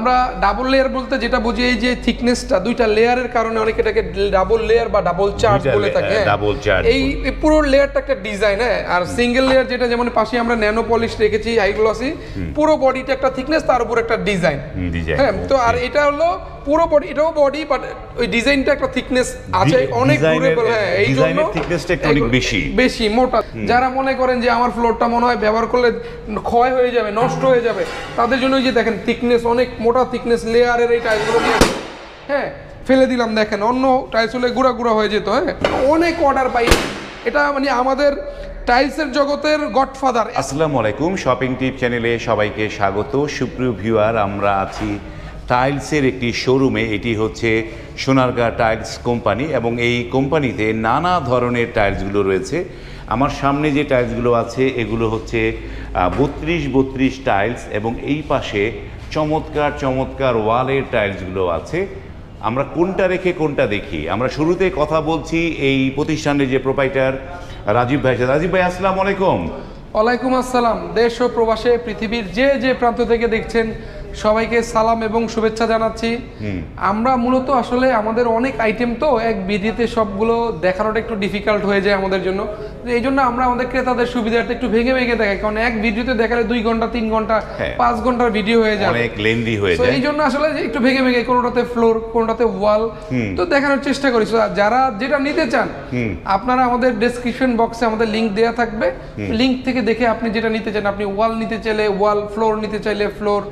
আমরা double layer বলতে যেটা বুঝি এই যে থিকনেসটা দুইটা লেয়ারের কারণে অনেকে এটাকে ডাবল লেয়ার বা ডাবল চার্জ বলে থাকে। ডাবল চার্জ এই পুরো লেয়ারটা একটা ডিজাইন, হ্যাঁ। আর সিঙ্গেল লেয়ার যেটা যেমন পাশে আমরা ন্যানো পলিশ রেখেছি হাই গ্লসি, পুরো বডিটা একটা থিকনেস, তার উপর একটা ডিজাইন, হ্যাঁ। তো আর এটা হলো পুরো বডি, এটাও বডি, বাট ওই ডিজাইনটা একটা থিকনেস আছে, অনেক ডিউরেবল, হ্যাঁ। এই জন্য থিকনেসটা একটু অনেক বেশি মোটা। যারা মনে করেন যে আমার ফ্লোরটা মনে হয় ব্যবহার করলে ক্ষয় হয়ে যাবে, নষ্ট হয়ে যাবে, তাদের জন্য এই যে দেখেন থিকনেস, অনেক মোটা থিকনেস লেয়ারের এই টাইলসগুলো দিয়ে, হ্যাঁ, ফেলে দিলাম। দেখেন অন্য টাইলস হলে গুঁড়া গুঁড়া হয়ে যেত, হ্যাঁ। অনেক অর্ডার পাই, এটা মানে আমাদের টাইলসের জগতের গডফাদার। আসসালামু আলাইকুম, শপিং টিপ চ্যানেলে সবাইকে স্বাগত। সুপ্রিয় ভিউয়ার, আমরা আছি টাইলসের একটি শোরুমে। এটি হচ্ছে সোনারগাঁ টাইলস কোম্পানি এবং এই কোম্পানিতে নানা ধরনের টাইলসগুলো রয়েছে। আমার সামনে যে টাইলসগুলো আছে এগুলো হচ্ছে 32 টাইলস এবং এই পাশে চমৎকার চমৎকার ওয়ালের টাইলসগুলো আছে। আমরা কোনটা রেখে কোনটা দেখি। আমরা শুরুতে কথা বলছি এই প্রতিষ্ঠানের যে প্রোপাইটার রাজীব ভাই। রাজীব ভাই, আসসালামু আলাইকুম। ওয়ালাইকুম আসসালাম। দেশ ও প্রবাসে পৃথিবীর যে প্রান্ত থেকে দেখছেন সবাইকে সালাম এবং শুভেচ্ছা জানাচ্ছি। আমরা মূলত আসলে আমাদের অনেক আইটেম তো এক ভিডিওতে সবগুলো দেখানোটা একটু ডিফিকাল্ট হয়ে যায় আমাদের জন্য। এই জন্য আমরা আমাদের ক্রেতাদের সুবিধার্থে একটু ভেঙে ভেঙে দেখাই, কারণ এক ভিডিওতে দেখালে 2 ঘন্টা 3 ঘন্টা 5 ঘন্টার ভিডিও হয়ে যায়, অনেক লেন্দি হয়ে যায়। এই জন্য আসলে একটু ভেঙে ভেঙে, কোনোটাতে ফ্লোর, কোনোটাতে ওয়াল, তো দেখানোর চেষ্টা করি। যারা যেটা নিতে চান আপনারা আমাদের ডেসক্রিপশন বক্সে আমাদের লিংক দেওয়া থাকবে, লিংক থেকে দেখে আপনি যেটা নিতে চান, আপনি ওয়াল নিতে চাইলে ওয়াল, ফ্লোর নিতে চাইলে ফ্লোর,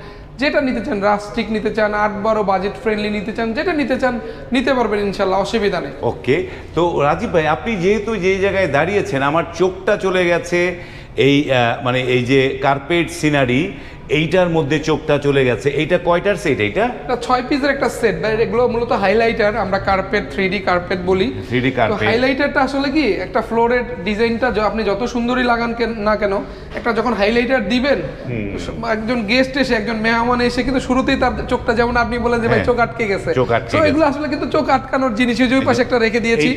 যেটা নিতে চান, রাস্টিক নিতে চান, 8-12 বাজেট ফ্রেন্ডলি নিতে চান, যেটা নিতে চান নিতে পারবেন ইনশাল্লাহ, অসুবিধা নেই। ওকে, তো রাজীব ভাই, আপনি যেহেতু যে জায়গায় দাঁড়িয়েছেন আমার চোখটা চলে গেছে এই মানে এই যে কার্পেট সিনারি, এইটার মধ্যে চোখটা চলে গেছে। এইটা কয়টার সেট? এটা 6 পিসের একটা সেট। এগুলো মূলত হাইলাইটার, আমরা কার্পেট 3D কার্পেট বলি। 3D কার্পেট হাইলাইটারটা আসলে কি একটা ফ্লোরের ডিজাইনটা আপনি যত সুন্দরই লাগান না কেন, একটা যখন হাইলাইটার দিবেন, একজন গেস্ট এসে, একজন মেহমান এসে কিন্তু শুরুতেই তার চোখটা, যেমন আপনি বলেন যে ভাই চোখ আটকে গেছে, তো এগুলো আসলে কিন্তু চোখ আটকানোর জিনিস, ওই পাশে একটা রেখে দিয়েছি।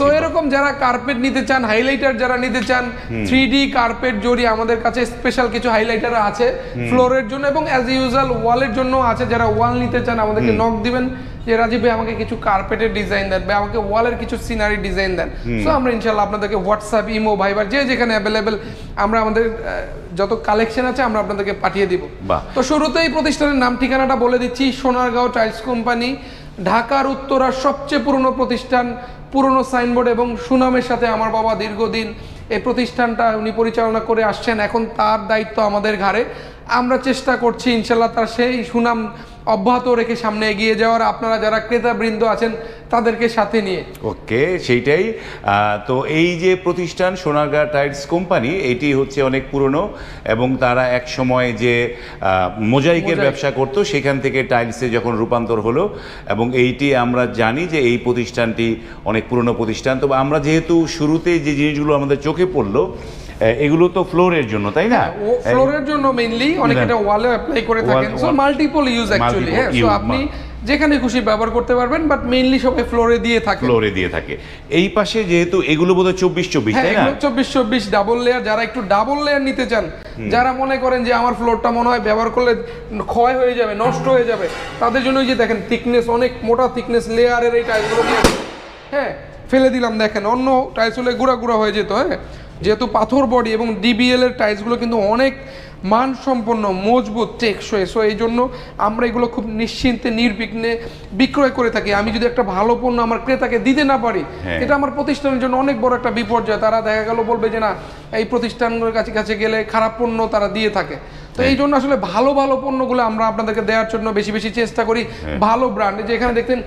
তো এরকম যারা কার্পেট নিতে চান, হাইলাইটার যারা নিতে চান, 3D কার্পেট জড়ি আমাদের কাছে স্পেশাল কিছু হাইলাইটার আছে ফ্লোরের জন্য, এবং অ্যাজ ইউজুয়াল ওয়ালের জন্য আছে। যারা ওয়াল নিতে চান আমাদেরকে নক দিবেন যে রাজীব ভাই আমাকে কিছু কার্পেটের ডিজাইন দেন, বা আমাকে ওয়ালের কিছু সিনারি ডিজাইন দেন। সো আমরা ইনশাআল্লাহ আপনাদেরকে হোয়াটসঅ্যাপ, ইমো, ভাইবার যেখানে অ্যাভেলেবেল আমরা আমাদের যত কালেকশন আছে আমরা আপনাদেরকে পাঠিয়ে দিব। তো শুরুতেই প্রতিষ্ঠানের নাম ঠিকানাটা বলে দিচ্ছি। সোনারগাঁও টাইলস কোম্পানি, ঢাকার উত্তরার সবচেয়ে পুরনো প্রতিষ্ঠান, পুরনো সাইনবোর্ড এবং সুনামের সাথে আমার বাবা দীর্ঘদিন এই প্রতিষ্ঠানটা উনি পরিচালনা করে আসছেন। এখন তার দায়িত্ব আমাদের ঘাড়ে। আমরা চেষ্টা করছি ইনশাল্লাহ তার সেই সুনাম অব্যাহত রেখে সামনে এগিয়ে যাওয়ার, আপনারা যারা ক্রেতাবৃন্দ আছেন তাদেরকে সাথে নিয়ে। ওকে, সেইটাই। তো এই যে প্রতিষ্ঠান সোনারগাঁ টাইলস কোম্পানি, এটি হচ্ছে অনেক পুরনো এবং তারা এক সময় যে মোজাইকের ব্যবসা করতো সেখান থেকে টাইলসে যখন রূপান্তর হলো, এবং এইটি আমরা জানি যে এই প্রতিষ্ঠানটি অনেক পুরনো প্রতিষ্ঠান। তবে আমরা যেহেতু শুরুতে যে জিনিসগুলো আমাদের চোখে পড়লো এগুলো তো ফ্লোরের জন্য, তাই না? ফ্লোরের জন্য মেইনলি, অনেকে এটা ওয়ালে অ্যাপ্লাই করে থাকেন। সো মাল্টিপল ইউজ অ্যাকচুয়ালি, হ্যাঁ। সো আপনি যেখানে খুশি ব্যবহার করতে পারবেন, বাট মেইনলি সবাই ফ্লোরে দিয়ে থাকে। এই পাশে যেহেতু এগুলো বোধহয় 24, তাই না? 24 ডাবল লেয়ার। যারা একটু ডাবল লেয়ার নিতে চান, যারা মনে করেন যে আমার ফ্লোরটা মনে হয় ব্যবহার করলে ক্ষয় হয়ে যাবে, নষ্ট হয়ে যাবে, তাদের জন্য এই যে দেখেন থিকনেস, অনেক মোটা থিকনেস লেয়ারের এই টাইলসগুলো দিয়ে, হ্যাঁ, ফেলে দিলাম। দেখেন অন্য টাইলস হলে গুঁড়া গুঁড়া হয়ে যেত, হ্যাঁ। যেহেতু পাথর বডি এবং ডিবিএল এর টাইলসগুলো কিন্তু অনেক মানসম্পন্ন, মজবুত, টেকসই। সো এই জন্য আমরা এগুলো খুব নিশ্চিন্তে নির্বিঘ্নে বিক্রয় করে থাকি। আমি যদি একটা ভালো পণ্য আমার ক্রেতাকে দিতে না পারি, এটা আমার প্রতিষ্ঠানের জন্য অনেক বড় একটা বিপর্যয়। তারা দেখা গেল বলবে যে না, এই প্রতিষ্ঠানগুলোর কাছে গেলে খারাপ পণ্য তারা দিয়ে থাকে। তো এই জন্য আসলে ভালো ভালো পণ্যগুলো আমরা আপনাদেরকে দেওয়ার জন্য বেশি বেশি চেষ্টা করি। ভালো ব্র্যান্ড, যে এখানে দেখতেন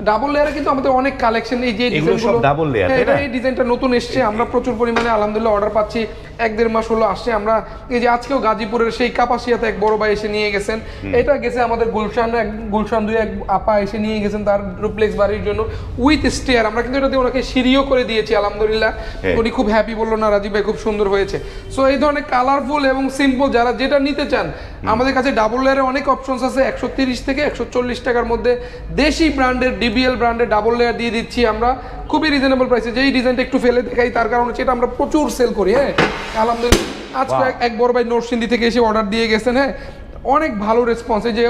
ডাবল লেয়ারে কিন্তু আমাদের অনেক কালেকশন, এই যে ডিজাইনগুলো ডাবল লেয়ার, এই ডিজাইনটা নতুন এসেছে। আমরা প্রচুর পরিমাণে আলহামদুলিল্লাহ অর্ডার পাচ্ছি, 1-1.5 মাস হলো আসছে। আমরা এই যে আজকেও গাজীপুরের সেই কাপাসিয়াতে এক বড় ভাই এসে নিয়ে গেছেন। এটা গেছে আমাদের গুলশান 2 এক আপা এসে নিয়ে গেছেন তার ডুপ্লেক্স বাড়ির জন্য উইথ স্টেয়ার। আমরা কিন্তু এটা দিয়ে ওনাকে সিঁড়িও করে দিয়েছি আলহামদুলিল্লাহ। উনি খুব হ্যাপি, বললো না রাজীব ভাই খুব সুন্দর হয়েছে। সো এই ধরনের কালারফুল এবং সিম্পল যারা যেটা নিতে চান, আমাদের কাছে ডাবল লেয়ারের অনেক অপশনস আছে। 130 থেকে 140 টাকার মধ্যে দেশি ব্র্যান্ডের, ডিবিএল ব্র্যান্ডের ডাবল লেয়ার দিয়ে দিচ্ছি আমরা খুবই রিজনেবল প্রাইসে। যেই ডিজাইনটা একটু ফেলে দেখাই, তার কারণ হচ্ছে এটা আমরা প্রচুর সেল করি, হ্যাঁ আলহামদুলিল্লাহ। আজকে এক বড় ভাই নরসিংদী থেকে এসে অর্ডার দিয়ে গেছেন, হ্যাঁ অনেক ভালো রেসপন্স। এই যে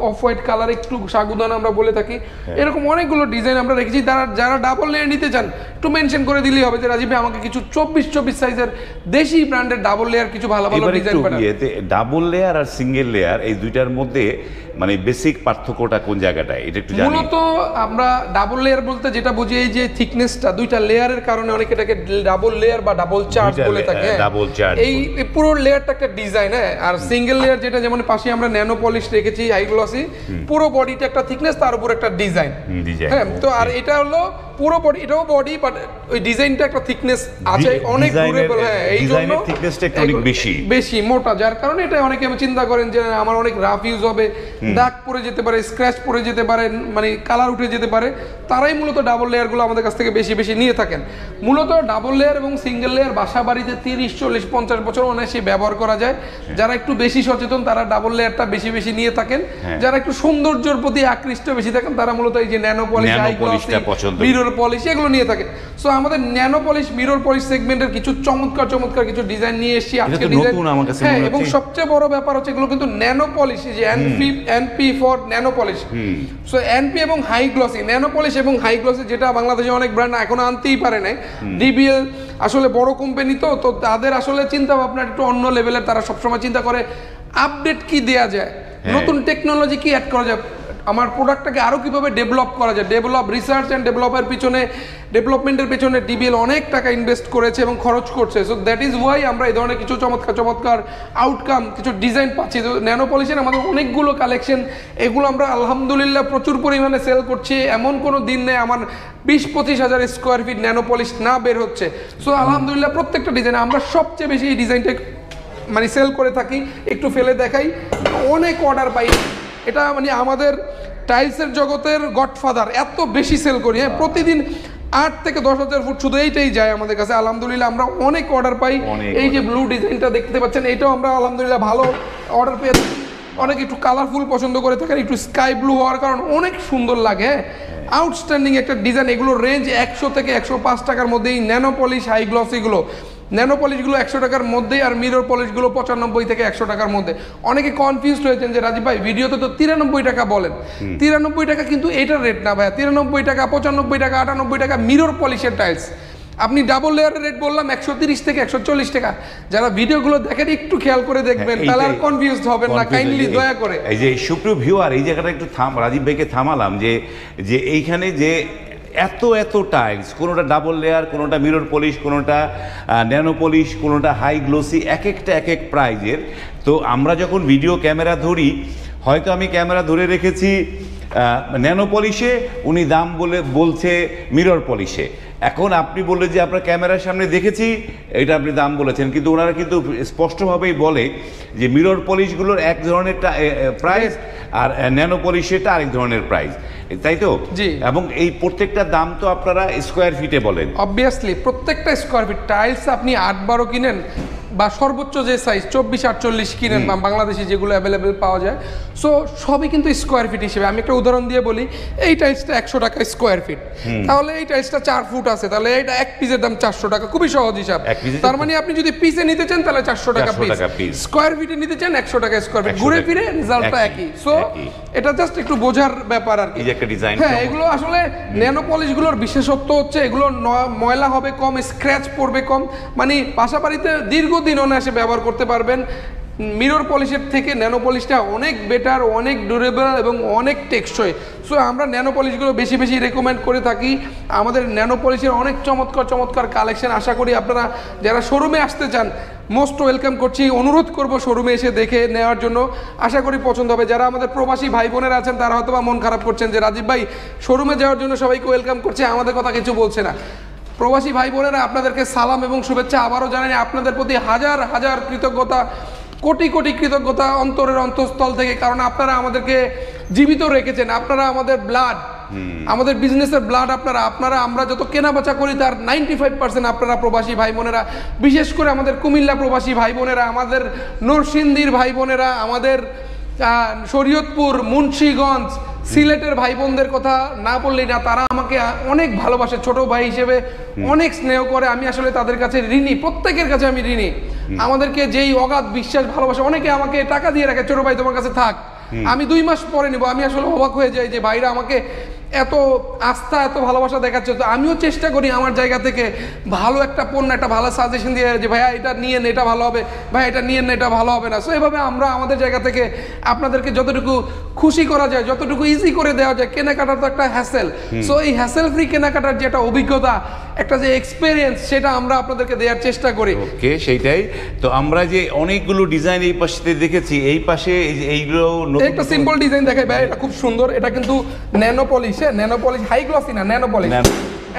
অফ হোয়াইট কালার একটু সাগুদানা আমরা বলে থাকি, এরকম অনেকগুলো ডিজাইন আমরা রেখেছি। যারা ডাবল লেয়ার নিতে চান একটু মেনশন করে দিলেই হবে যে রাজীব ভাই আমাকে কিছু 24 সাইজের দেশি ব্র্যান্ডের ডাবল লেয়ার কিছু ভালো ভালো ডিজাইন পাঠান। ডাবল লেয়ার আর সিঙ্গেল লেয়ার এই দুইটার মধ্যে মানে বেসিক পার্থক্যটা কোন জায়গাটায় এটা একটু জানি। মূলত আমরা ডাবল লেয়ার বলতে যেটা বুঝি এই যে থিকনেসটা দুইটা লেয়ারের কারণে অনেকে এটাকে ডাবল লেয়ার বা ডাবল চার্জ বলে থাকে। ডাবল চার্জ এই পুরো লেয়ারটা একটা ডিজাইন। হ্যাঁ, আর সিঙ্গেল লেয়ার যেটা যেমন পাশে আমরা ন্যানো পলিশ রেখেছি হাই গ্লসি, পুরো বডিটা একটা থিকনেস, তার উপর একটা ডিজাইন। হ্যাঁ, তো আর এটা হলো পুরো বডি, এটাও বডি বাট ওই ডিজাইনটা একটা থিকনেস আছে অনেক ডিউরেবল। হ্যাঁ, এই জন্য থিকনেসটা একটু অনেক বেশি মোটা, যার কারণে এটা অনেকে চিন্তা করেন যে আমার অনেক রাফ ইউজ হবে, দাগ পড়ে যেতে পারে, স্ক্র্যাচ পড়ে যেতে পারে, মানে কালার উঠে যেতে পারে, তারাই মূলত ডাবল লেয়ারগুলো আমাদের কাছ থেকে বেশি নিয়ে থাকেন। মূলত ডাবল লেয়ার এবং সিঙ্গেল লেয়ার বাসা বাড়িতে 30, 40, 50 বছর অনায়াসে ব্যবহার করা যায়। যারা একটু বেশি সচেতন তারা ডাবল লেয়ারটা বেশি নিয়ে থাকেন। যারা একটু সৌন্দর্যের প্রতি আকৃষ্ট বেশি থাকেন তারা মূলত এই যে nano polish, high glossy, mirror polish এগুলো নিয়ে থাকেন। সো আমাদের ন্যানো পলিশ, মিরর পলিশ সেগমেন্টের কিছু চমৎকার কিছু ডিজাইন নিয়ে এসেছি আজকে ডিজাইন। হ্যাঁ, এবং সবচেয়ে বড় ব্যাপার হচ্ছে এগুলো কিন্তু ন্যানো পলিশ, যে NP for nano polish. So NP এবং হাই গ্লসি, ন্যানো পলিশ এবং হাই গ্লসি যেটা বাংলাদেশে অনেক ব্র্যান্ড এখনো আনতেই পারে নাই। ডিবিএল আসলে বড় কোম্পানি, তো তাদের আসলে চিন্তা ভাবনা একটু অন্য লেভেলের। তারা সবসময় চিন্তা করে আপডেট কি দেয়া যায়, নতুন টেকনোলজি কি অ্যাড করা যায়, আমার প্রোডাক্টটাকে আরও কীভাবে ডেভেলপ করা যায়। রিসার্চ অ্যান্ড ডেভেলপমেন্টের পেছনে ডিবিএল অনেক টাকা ইনভেস্ট করেছে এবং খরচ করছে। সো দ্যাট ইজ ওয়াই আমরা এই ধরনের কিছু চমৎকার আউটকাম, কিছু ডিজাইন পাচ্ছি। তো ন্যানো পলিশের আমাদের অনেকগুলো কালেকশন, এগুলো আমরা আলহামদুলিল্লাহ প্রচুর পরিমাণে সেল করছি। এমন কোনো দিন নেই আমার 20-25 হাজার স্কোয়ার ফিট ন্যানো পলিশ না বের হচ্ছে। সো আলহামদুলিল্লাহ প্রত্যেকটা ডিজাইন আমরা সবচেয়ে বেশি এই ডিজাইনটা মানে সেল করে থাকি। একটু ফেলে দেখাই, অনেক অর্ডার পাই। এটা মানে আমাদের টাইলসের জগতের গডফাদার, এত বেশি সেল করি। হ্যাঁ, প্রতিদিন 8 থেকে 10 হাজার ফুট শুধু এইটাই যায় আমাদের কাছে। আলহামদুলিল্লাহ আমরা অনেক অর্ডার পাই। এই যে ব্লু ডিজাইনটা দেখতে পাচ্ছেন, এটাও আমরা আলহামদুলিল্লাহ ভালো অর্ডার পেয়ে থাকি। অনেকে একটু কালারফুল পছন্দ করে থাকেন, একটু স্কাই ব্লু হওয়ার কারণে অনেক সুন্দর লাগে। হ্যাঁ, আউটস্ট্যান্ডিং একটা ডিজাইন। এগুলোর রেঞ্জ 100 থেকে 105 টাকার মধ্যেই ন্যানো পলিশ, হাই গ্লসিগুলো। ন্যানো পলিশগুলো 100 টাকার মধ্যেই, আর মিরর পলিশগুলো 95 থেকে 100 টাকার মধ্যে। অনেকে কনফিউজড হয়েছেন যে রাজীব ভাই ভিডিওতে তো 93 টাকা বলেন, 93 টাকা কিন্তু এটার রেট না ভাইয়া। 93 টাকা, 95 টাকা, 98 টাকা মিরর পলিশের টাইলস। আপনি ডাবল লেয়ারের রেট বললাম 130 থেকে 140 টাকা। যারা ভিডিওগুলো দেখেন একটু খেয়াল করে দেখবেন, তাহলে আর কনফিউজড হবেন না, কাইন্ডলি দয়া করে। এই যে সুপ্রিয় ভিউয়ার, এই জায়গাটা একটু রাজীব ভাইকে থামালাম যে এইখানে যে এত টাইলস, কোনোটা ডাবল লেয়ার, কোনোটা মিরর পলিশ, কোনোটা ন্যানো পলিশ, কোনোটা হাই গ্লোসি, এক এক প্রাইজের। তো আমরা যখন ভিডিও ক্যামেরা ধরি, হয়তো আমি ক্যামেরা ধরে রেখেছি ন্যানো পলিশে, উনি দাম বলছে মিরর পলিশে। এখন আপনি বললেন যে আপনার ক্যামেরার সামনে দেখেছি, এটা আপনি দাম বলেছেন, কিন্তু ওনারা কিন্তু স্পষ্টভাবেই বলে যে মিরর পলিশগুলোর এক ধরনের প্রাইস আর ন্যানো পলিশেরটা আরেক ধরনের প্রাইস, তাই তো? জি। এবং এই প্রত্যেকটা দাম তো আপনারা স্কোয়ার ফিটে বলেন। অবভিয়াসলি প্রত্যেকটা স্কোয়ার ফিট টাইলস আপনি 8-12 কিনেন বা সর্বোচ্চ যে সাইজ 24-48 কিনেন বা বাংলাদেশি যেগুলো অ্যাভেলেবেল পাওয়া যায়, সো সবই কিন্তু স্কোয়ার ফিট হিসেবে। আমি একটা উদাহরণ দিয়ে বলি, এই টাইলসটা 100 টাকা স্কোয়ার ফিট, তাহলে এই টাইলসটা 4 ফুট আছে, তাহলে এটা এক পিসের দাম 400 টাকা। খুবই সহজ হিসাব। তার মানে আপনি যদি পিসে নিতে চান তাহলে 400 টাকা পিস, স্কোয়ার ফিটে নিতে চান 100 টাকা স্কোয়ার ফিট, ঘুরে ফিরে রেজাল্টটা একই। সো এটা জাস্ট একটু বোঝার ব্যাপার আর কি। হ্যাঁ, এগুলো আসলে ন্যানো পলিশগুলোর বিশেষত্ব হচ্ছে এগুলো ময়লা হবে কম, স্ক্র্যাচ পড়বে কম, মানে বাসা বাড়িতে দীর্ঘদিন অনায়াসে ব্যবহার করতে পারবেন। মিরর পলিশের থেকে ন্যানো পলিশটা অনেক বেটার, অনেক ডিউরেবল এবং অনেক টেকসই। সো আমরা ন্যানো পলিশগুলো বেশি রেকমেন্ড করে থাকি। আমাদের ন্যানো পলিশের অনেক চমৎকার কালেকশন। আশা করি আপনারা যারা শোরুমে আসতে চান মোস্ট ওয়েলকাম করছি, অনুরোধ করব শোরুমে এসে দেখে নেওয়ার জন্য। আশা করি পছন্দ হবে। যারা আমাদের প্রবাসী ভাই বোনেরা আছেন তারা হয়তো বা মন খারাপ করছেন যে রাজীব ভাই শোরুমে যাওয়ার জন্য সবাইকে ওয়েলকাম করছে, আমাদের কথা কিছু বলছে না। প্রবাসী ভাই বোনেরা আপনাদেরকে সালাম এবং শুভেচ্ছা আবারও জানাই। আপনাদের প্রতি হাজার কৃতজ্ঞতা, কোটি কৃতজ্ঞতা অন্তরের অন্তঃস্থল থেকে, কারণ আপনারা আমাদেরকে জীবিত রেখেছেন। আপনারা আমাদের ব্লাড, আমাদের বিজনেসের ব্লাড। আপনারা আমরা যত কেনাবেচা করি তার 95% আপনারা প্রবাসী ভাই বোনেরা। বিশেষ করে আমাদের কুমিল্লা প্রবাসী ভাই বোনেরা, আমাদের নরসিংদীর ভাই বোনেরা, আমাদের শরীয়তপুর, মুন্সিগঞ্জ, সিলেটের ভাই বোনদের কথা না বললেই না। তারা আমাকে অনেক ভালোবাসে, ছোট ভাই হিসেবে অনেক স্নেহ করে। আমি আসলে তাদের কাছে ঋণী, প্রত্যেকের কাছে আমি ঋণী। আমাদেরকে যেই অগাধ বিশ্বাস ভালোবাসা, অনেকে আমাকে টাকা দিয়ে রাখে, ছোট ভাই তোমার কাছে থাক, আমি 2 মাস পরে নিব। আমি আসলে অবাক হয়ে যাই যে ভাইরা আমাকে এত আস্থা এত ভালোবাসা দেখাচ্ছে। তো আমিও চেষ্টা করি আমার জায়গা থেকে ভালো একটা পণ্য, একটা ভালো সাজেশন দিয়ে, যে ভাইয়া এটা নিয়েন, এটা ভালো হবে, ভাই এটা নিয়েন, এটা ভালো হবে না। সো এভাবে আমরা আমাদের জায়গা থেকে আপনাদেরকে যতটুকু খুশি করা যায়, যতটুকু ইজি করে দেওয়া যায়। কেনাকাটার তো একটা হ্যাসেল, সো এই হ্যাসেল ফ্রি কেনাকাটার যে একটা অভিজ্ঞতা, একটা যে এক্সপেরিয়েন্স, সেটা আমরা আপনাদেরকে দেওয়ার চেষ্টা করি। ওকে, সেইটাই তো। আমরা যে অনেকগুলো ডিজাইন এই পাশে দেখেছি, এই পাশে এইগুলো একটা সিম্পল ডিজাইন দেখাই ভাই, এটা খুব সুন্দর। এটা কিন্তু nano polish, nano polish, high glossy না, ন্যানো পলিশ।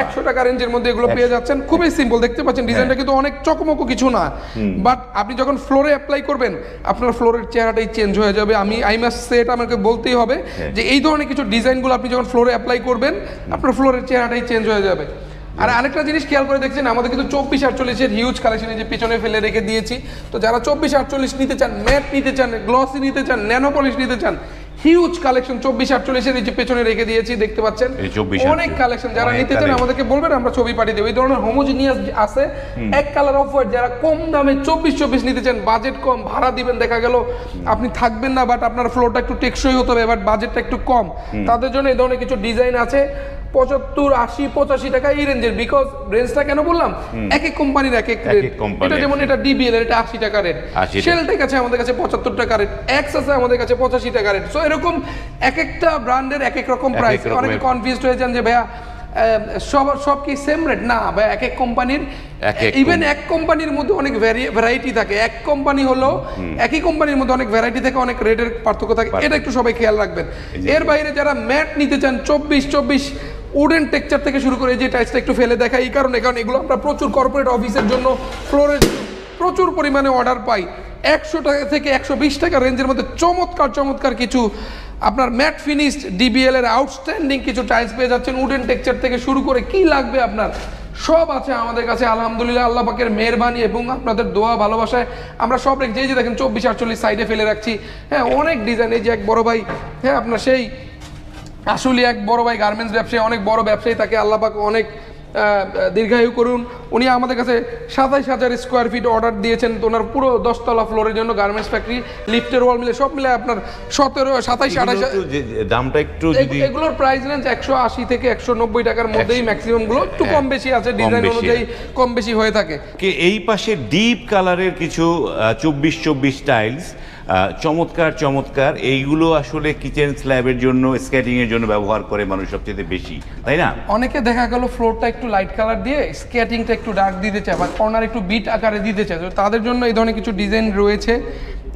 100 টাকা রেঞ্জের মধ্যে এগুলো পেয়ে যাচ্ছেন। খুবই সিম্পল, দেখতে পাচ্ছেন ডিজাইনটা কিন্তু অনেক চকমকো কিছু না, বাট আপনি যখন ফ্লোরে অ্যাপ্লাই করবেন আপনার ফ্লোরের চেহারাটাই চেঞ্জ হয়ে যাবে। আই মাস্ট সে, এটা আমাকে বলতেই হবে যে এই ধরনের কিছু ডিজাইনগুলো আপনি যখন ফ্লোরে অ্যাপ্লাই করবেন আপনার ফ্লোরের চেহারাটাই চেঞ্জ হয়ে যাবে। আর আরেকটা জিনিস খেয়াল করে দেখছেন, আমাদের কিন্তু 24-48 হিউজ কালেকশন যে পিছনে ফেলে রেখে দিয়েছি। তো যারা 24-48 নিতে চান, ম্যাট নিতে চান, গ্লসি নিতে চান, ন্যানো পলিশ নিতে চান, হিউজ কালেকশন 24-48 এই যে পেছনে রেখে দিয়েছি, দেখতে পাচ্ছেন অনেক কালেকশন। যারা নিতে চান আমাদেরকে বলবেন, আমরা ছবি পাঠিয়ে দেব। এই ধরনের হোমোজিনিয়াস আছে, এক কালার অফ হোয়াইট। যারা কম দামে 24-24 নিতে চান, বাজেট কম, ভাড়া দিবেন, দেখা গেল আপনি থাকবেন না, বাট আপনার ফ্লোরটা একটু টেকসই হতে হবে, বাট বাজেটটা একটু কম, তাদের জন্য এই ধরনের কিছু ডিজাইন আছে 75, 80, 85 টাকা এই রেঞ্জের। বিকজ রেঞ্জটা কেন বললাম, এক এক কোম্পানির এক এক রেট। এটা যেমন এটা ডিবিএল, এটা 80 টাকা রেট, শেলটেক আছে আমাদের কাছে 75 টাকা রেট, এক্স আছে আমাদের কাছে 85 টাকা রেট। সো এরকম এক একটা ব্র্যান্ডের এক এক রকম প্রাইস। অনেকে কনফিউজড হয়ে যান যে ভাইয়া সব কি সেম রেট? না ভাই, এক এক কোম্পানির, ইভেন এক কোম্পানির মধ্যে অনেক ভ্যারাইটি থাকে। এক কোম্পানি হলো একই কোম্পানির মধ্যে অনেক ভ্যারাইটি থাকে, অনেক রেটের পার্থক্য থাকে, এটা একটু সবাই খেয়াল রাখবেন। এর বাইরে যারা ম্যাট নিতে চান 24-24 উডেন টেক্সচার থেকে শুরু করে, এই যে টাইলসটা একটু ফেলে দেখাই এই কারণে, কারণ এগুলো আমরা প্রচুর কর্পোরেট অফিসের জন্য ফ্লোরের প্রচুর পরিমাণে অর্ডার পাই। 100 টাকা থেকে 120 টাকা রেঞ্জের মধ্যে চমৎকার চমৎকার কিছু আপনার ম্যাট ফিনিশড ডিবিএল এর আউটস্ট্যান্ডিং কিছু টাইলস পেয়ে যাচ্ছেন। উডেন টেক্সচার থেকে শুরু করে কি লাগবে আপনার সব আছে আমাদের কাছে। আলহামদুলিল্লাহ, আল্লাহ পাকের মেহেরবানি এবং আপনাদের দোয়া ভালোবাসায় আমরা সব রেখে, যে দেখেন 24-48 সাইডে ফেলে রাখছি। হ্যাঁ, অনেক ডিজাইন। এই যে এক বড় ভাই, হ্যাঁ আপনার সেই আসলে এক বড় ভাই গার্মেন্টস ব্যবসায়ী, অনেক বড় ব্যবসায়ী, তাকে আল্লাহ পাক অনেক দীর্ঘায়ু করুন। উনি আমাদের কাছে 27,000 স্কোয়ার ফিট অর্ডার দিয়েছেন। তো ওনার পুরো 10 তলা ফ্লোরের জন্য গার্মেন্টস ফ্যাক্টরি, লিফটের ওয়াল মিলে সব মিলে আপনার 17, 27, 28 দামটা একটু যদি এগুলোর প্রাইস রেঞ্জ 180 থেকে 190 টাকার মধ্যেই ম্যাক্সিমাম গুলো, একটু কম বেশি আছে, ডিজাইন অনুযায়ী কম বেশি হয়ে থাকে। এই পাশে ডিপ কালারের কিছু 24-24 টাইলস, চমৎকার চমৎকার। এইগুলো আসলে কিচেন স্ল্যাবের জন্য, স্কেটিং এর জন্য ব্যবহার করে মানুষ সবচেয়ে বেশি, তাই না? অনেকে দেখা গেল ফ্লোরটা একটু লাইট কালার দিয়ে স্কেটিংটা একটু ডার্ক দিতে চায়, বা কর্নার একটু বিট আকারে দিতে চায়, তো তাদের জন্য এই ধরনের কিছু ডিজাইন রয়েছে।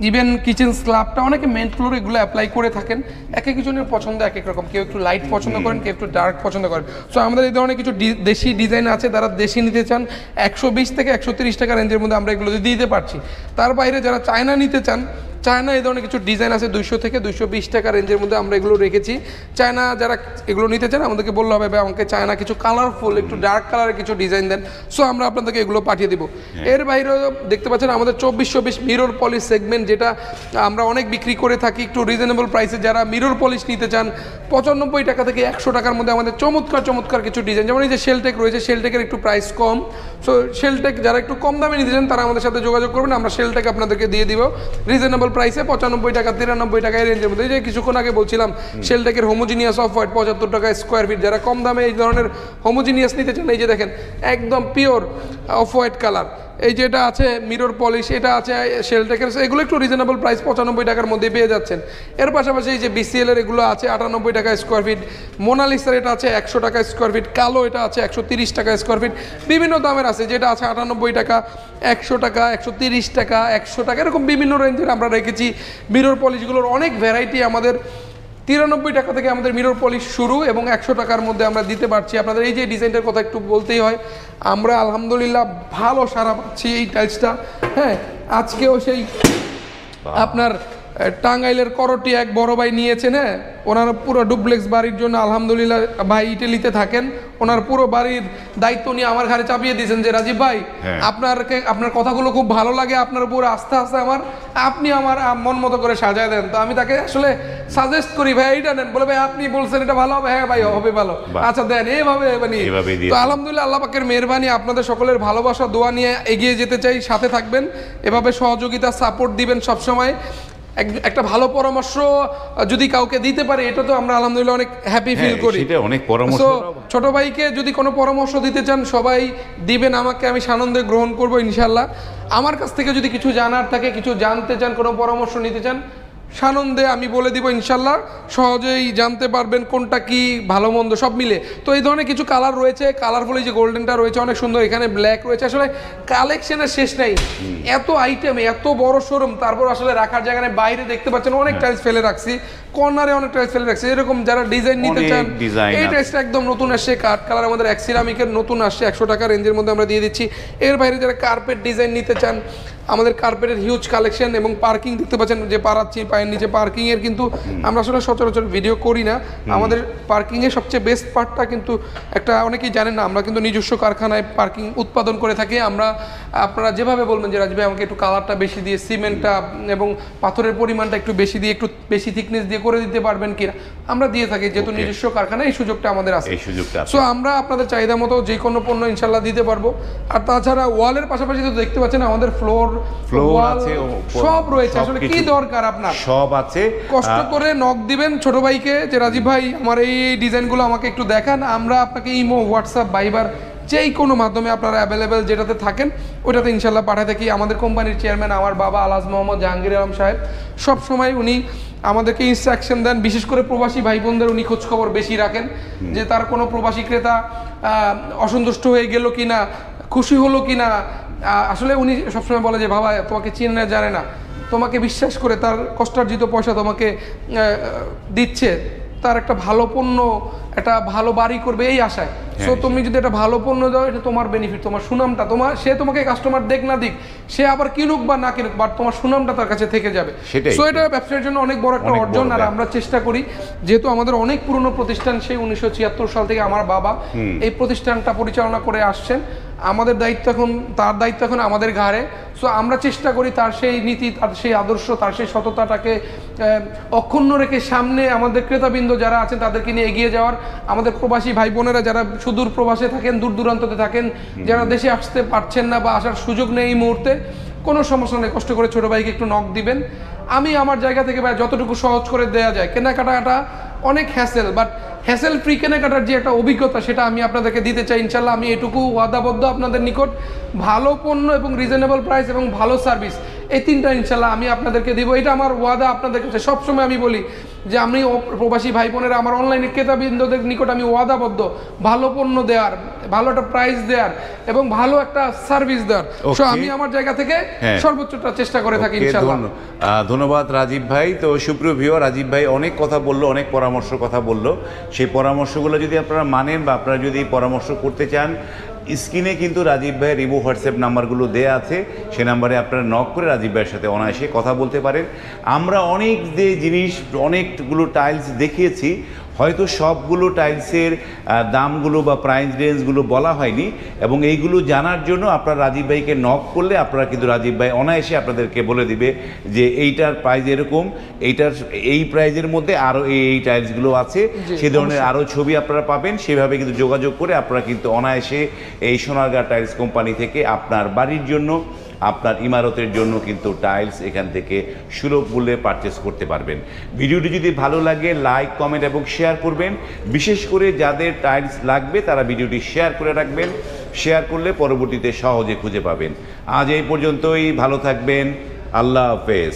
ইভেন কিচেন স্ল্যাবটা অনেকে মেন ফ্লোরে এগুলো অ্যাপ্লাই করে থাকেন। এক একজনের পছন্দ এক এক রকম, কেউ একটু লাইট পছন্দ করেন, কেউ একটু ডার্ক পছন্দ করেন। সো আমাদের এই ধরনের কিছু দেশি ডিজাইন আছে, যারা দেশি নিতে চান 120 থেকে 130 টাকা রেঞ্জের মধ্যে আমরা এগুলো দিতে পারছি। তার বাইরে যারা চায়না নিতে চান, চায়না এই ধরনের কিছু ডিজাইন আছে 200 থেকে 220 টাকা রেঞ্জের মধ্যে আমরা এগুলো রেখেছি। চায়না যারা এগুলো নিতে চান আমাদেরকে বললে হবে ভাই আমাকে চায়না কিছু কালারফুল, একটু ডার্ক কালারের কিছু ডিজাইন দেন, সো আমরা আপনাদেরকে এগুলো পাঠিয়ে দিব। এর বাইরেও দেখতে পাচ্ছেন আমাদের 24-24 মিরর পলিশ সেগমেন্ট, যেটা আমরা অনেক বিক্রি করে থাকি একটু রিজনেবল প্রাইসে। যারা মিরর পলিশ নিতে চান 95 টাকা থেকে 100 টাকার মধ্যে আমাদের চমৎকার চমৎকার কিছু ডিজাইন, যেমন এই যে শেলটেক রয়েছে, শেলটেকের একটু প্রাইস কম। সো শেলটেক যারা একটু কম দামে নিতে চান তারা আমাদের সাথে যোগাযোগ করবেন, আমরা শেলটেক আপনাদেরকে দিয়ে দিব রিজনেবল প্রাইসে 95 টাকা 93 টাকা এই রেঞ্জের মধ্যে। এই যে কিছুক্ষণ আগে বলছিলাম শেলটেকের হোমোজিনিয়াস অফ হোয়াইট 75 টাকা স্কোয়ার ফিট। যারা কম দামে এই ধরনের হোমোজিনিয়াস নিতে চান, এই যে দেখেন একদম পিওর অফ হোয়াইট কালার, এই যে এটা আছে মিরর পলিশ, এটা আছে শেলটেকের, এগুলো একটু রিজনেবল প্রাইস 95 টাকার মধ্যে পেয়ে যাচ্ছেন। এর পাশাপাশি এই যে বিসিএল এর এগুলো আছে 98 টাকা স্কোয়ার ফিট, মোনালিসার এটা আছে 100 টাকা স্কোয়ার ফিট, কালো এটা আছে 130 টাকা স্কোয়ার ফিট, বিভিন্ন দামের আছে, যেটা আছে 98 টাকা, 100 টাকা, 130 টাকা, 100 টাকা, এরকম বিভিন্ন রেঞ্জের আমরা রেখেছি। মিরর পলিশগুলোর অনেক ভ্যারাইটি আমাদের 93 টাকা থেকে আমাদের মিরর পলিশ শুরু, এবং 100 টাকার মধ্যে আমরা দিতে পারছি আপনাদের। এই যে ডিজাইনটার কথা একটু বলতেই হয়, আমরা আলহামদুলিল্লাহ ভালো সারা পাচ্ছি এই টাইলসটা। হ্যাঁ, আজকেও সেই আপনার টাঙ্গাইলের করটি এক বড় ভাই নিয়েছেন, হ্যাঁ ওনারা পুরো ডুপ্লেক্স বাড়ির জন্য, আলহামদুলিল্লাহ ভাই ইটালিতে থাকেন, ওনার পুরো বাড়ির দায়িত্ব নিয়ে আমার ঘাড়ে চাপিয়ে দিয়েছেন যে রাজীব ভাই আপনার কথাগুলো খুব ভালো লাগে, আপনার উপর আস্থা আছে আমার, আপনি আমার মন মতো করে সাজায় দেন। তো আমি তাকে আসলে সাজেস্ট করি ভাই এইটা নেন, বলে ভাই আপনি বলছেন এটা ভালো হবে, হ্যাঁ ভাই হবে ভালো, আচ্ছা দেন, এইভাবে মানে। তো আলহামদুলিল্লাহ আল্লাহ পাকের মেহেরবানি, আপনাদের সকলের ভালোবাসা দোয়া নিয়ে এগিয়ে যেতে চাই, সাথে থাকবেন, এভাবে সহযোগিতা সাপোর্ট দিবেন সবসময়। একটা ভালো পরামর্শ যদি কাউকে দিতে পারে এটা তো আমরা আলহামদুলিল্লাহ অনেক হ্যাপি ফিল করি। অনেক পরামর্শ, ছোট ভাইকে যদি কোনো পরামর্শ দিতে চান সবাই দিবেন আমাকে, আমি সানন্দে গ্রহণ করবো ইনশাল্লাহ। আমার কাছ থেকে যদি কিছু জানার থাকে, কিছু জানতে চান, কোনো পরামর্শ নিতে চান, সানন্দে আমি বলে দিব ইনশাল্লাহ, সহজেই জানতে পারবেন কোনটা কি ভালো মন্দ সব মিলে। তো এই ধরনের কিছু কালার রয়েছে, কালারফুল এই যে গোল্ডেনটা রয়েছে অনেক সুন্দর, এখানে ব্ল্যাক রয়েছে, আসলে কালেকশনের শেষ নাই, এত আইটেম, এত বড় শোরুম, তারপর আসলে রাখার জায়গা নেই। বাইরে দেখতে পাচ্ছেন অনেক টাইলস ফেলে রাখছি, কর্নারে অনেক টাইলস ফেলে রাখছি, এরকম যারা ডিজাইন নিতে চান, এই টাইলসটা একদম নতুন আসছে, কাঠ কালার আমাদের সিরামিকের নতুন আসছে, 100 টাকা রেঞ্জের মধ্যে আমরা দিয়ে দিচ্ছি। এর বাইরে যারা কার্পেট ডিজাইন নিতে চান, আমাদের কার্পেটের হিউজ কালেকশন, এবং পার্কিং দেখতে পাচ্ছেন যে পাড়াচ্ছি পায়ের নিচে পার্কিং এর, কিন্তু আমরা আসলে সচরাচর ভিডিও করি না। আমাদের পার্কিং এর সবচেয়ে বেস্ট পার্টটা কিন্তু একটা অনেকেই জানেন না, আমরা কিন্তু নিজস্ব কারখানায় পার্কিং উৎপাদন করে থাকি আমরা। আপনারা যেভাবে বলবেন যে রাজীব ভাই আমাকে একটু কালারটা বেশি দিয়ে, সিমেন্টটা এবং পাথরের পরিমাণটা একটু বেশি দিয়ে, একটু বেশি থিকনেস দিয়ে করে দিতে পারবেন কিনা, আমরা দিয়ে থাকি, যেহেতু নিজস্ব কারখানা এই সুযোগটা আমাদের আছে। সো আমরা আপনাদের চাহিদা মতো যে কোনো পণ্য ইনশাল্লাহ দিতে পারবো। আর তাছাড়া ওয়ালের পাশাপাশি তো দেখতে পাচ্ছেন আমাদের ফ্লোর আছে, সব রয়েছে, আসলে কি দরকার আপনার সব আছে। কষ্ট করে নক দিবেন ছোট ভাইকে যে রাজীব ভাই আমার এই ডিজাইনগুলো আমাকে একটু দেখান, আমরা আপনাকে ইমো, হোয়াটসঅ্যাপ, ভাইবার যেই কোনো মাধ্যমে আপনারা অ্যাভেলেবেল যেটাতে থাকেন ওইটাতে ইনশাল্লাহ পাঠায় থাকি। আমাদের কোম্পানির চেয়ারম্যান আমার বাবা আলহাজ মোহাম্মদ জাহাঙ্গীর আলম সাহেব সব সময় উনি আমাদেরকে ইনস্ট্রাকশন দেন, বিশেষ করে প্রবাসী ভাই বোনদের উনি খোঁজখবর বেশি রাখেন, যে তার কোনো প্রবাসী ক্রেতা অসন্তুষ্ট হয়ে গেল কিনা, খুশি হলো কিনা। আসলে উনি সবসময় বলে যে বাবা তোমাকে চিনে জানে না, তোমাকে বিশ্বাস করে তার কষ্টার্জিত পয়সা তোমাকে দিচ্ছে, তার একটা ভালো পণ্য, একটা ভালো বাড়ি করবে এই আশায়। সো তুমি যদি একটা ভালো পণ্য দাও, এটা তোমার বেনিফিট, তোমার সুনামটা, তোমার সে তোমাকে কাস্টমার দেখ না দিক, সে আবার কিনুক বা না কিনুক, বাট তোমার সুনামটা তার কাছে থেকে যাবে। সো এটা ব্যবসার জন্য অনেক বড় একটা অর্জন। আর আমরা চেষ্টা করি, যেহেতু আমাদের অনেক পুরনো প্রতিষ্ঠান, সেই 1976 সাল থেকে আমার বাবা এই প্রতিষ্ঠানটা পরিচালনা করে আসছেন, আমাদের দায়িত্ব এখন, তার দায়িত্ব এখন আমাদের ঘাড়ে। সো আমরা চেষ্টা করি তার সেই নীতি, তার সেই আদর্শ, তার সেই সততাটাকে অক্ষুণ্ণ রেখে সামনে আমাদের ক্রেতাবৃন্দ যারা আছেন তাদেরকে নিয়ে এগিয়ে যাওয়ার। আমাদের প্রবাসী ভাই বোনেরা যারা সুদূর প্রবাসে থাকেন, দূর দূরান্ততে থাকেন, যারা দেশে আসতে পারছেন না বা আসার সুযোগ নেই এই মুহূর্তে, কোনো সমস্যা নেই, কষ্ট করে ছোটো ভাইকে একটু নক দিবেন। আমি আমার জায়গা থেকে ভাই যতটুকু সহজ করে দেওয়া যায়, কেনাকাটা অনেক হ্যাসেল, বাট হ্যাসেল ফ্রি কেনাকাটার যে একটা অভিজ্ঞতা সেটা আমি আপনাদেরকে দিতে চাই ইনশাল্লাহ। আমি এটুকু ওয়াদাবদ্ধ আপনাদের নিকট, ভালো পণ্য এবং রিজনেবল প্রাইস এবং ভালো সার্ভিস, এই তিনটা ইনশাল্লাহ আমি আপনাদেরকে দিব। এটা আমার ওয়াদা আপনাদের কাছে। সবসময় আমি বলি যে আমি প্রবাসী ভাই বোনেরা, আমার অনলাইনে ক্রেতাবৃন্দদের নিকট আমি ওয়াদাবদ্ধ ভালো পণ্য দেওয়ার, ভালো একটা প্রাইস দেওয়ার এবং ভালো একটা সার্ভিস দেওয়ার। সো আমি আমার জায়গা থেকে সর্বোচ্চটা চেষ্টা করে থাকি ইনশাল্লাহ। ধন্যবাদ রাজীব ভাই। তো সুপ্রিয় ভিউয়ার, রাজীব ভাই অনেক কথা বললো, অনেক পরামর্শ কথা বললো। সেই পরামর্শগুলো যদি আপনারা মানেন বা আপনারা যদি পরামর্শ করতে চান, স্ক্রিনে কিন্তু রাজীব ভাইয়ের ইমো, হোয়াটসঅ্যাপ নাম্বারগুলো দেয়া আছে, সে নাম্বারে আপনারা নক করে রাজীব ভাইয়ের সাথে অনায়াসে কথা বলতে পারেন। আমরা অনেক যে জিনিস, অনেকগুলো টাইলস দেখিয়েছি, হয়তো সবগুলো টাইলসের দামগুলো বা প্রাইস রেঞ্জগুলো বলা হয়নি, এবং এইগুলো জানার জন্য আপনারা রাজীব ভাইকে নক করলে আপনারা কিন্তু রাজীব ভাই অনায়াসে আপনাদেরকে বলে দিবে যে এইটার প্রাইস এরকম, এইটার এই প্রাইজের মধ্যে আরও এই টাইলসগুলো আছে, সে ধরনের আরও ছবি আপনারা পাবেন। সেভাবে কিন্তু যোগাযোগ করে আপনারা কিন্তু অনায়াসে এই সোনারগাঁ টাইলস কোম্পানি থেকে আপনার বাড়ির জন্য, আপনার ইমারতের জন্য কিন্তু টাইলস এখান থেকে সুলভ মূল্যে পারচেস করতে পারবেন। ভিডিওটি যদি ভালো লাগে লাইক, কমেন্ট এবং শেয়ার করবেন। বিশেষ করে যাদের টাইলস লাগবে তারা ভিডিওটি শেয়ার করে রাখবেন, শেয়ার করলে পরবর্তীতে সহজে খুঁজে পাবেন। আজ এই পর্যন্তই, ভালো থাকবেন, আল্লাহ হাফেজ।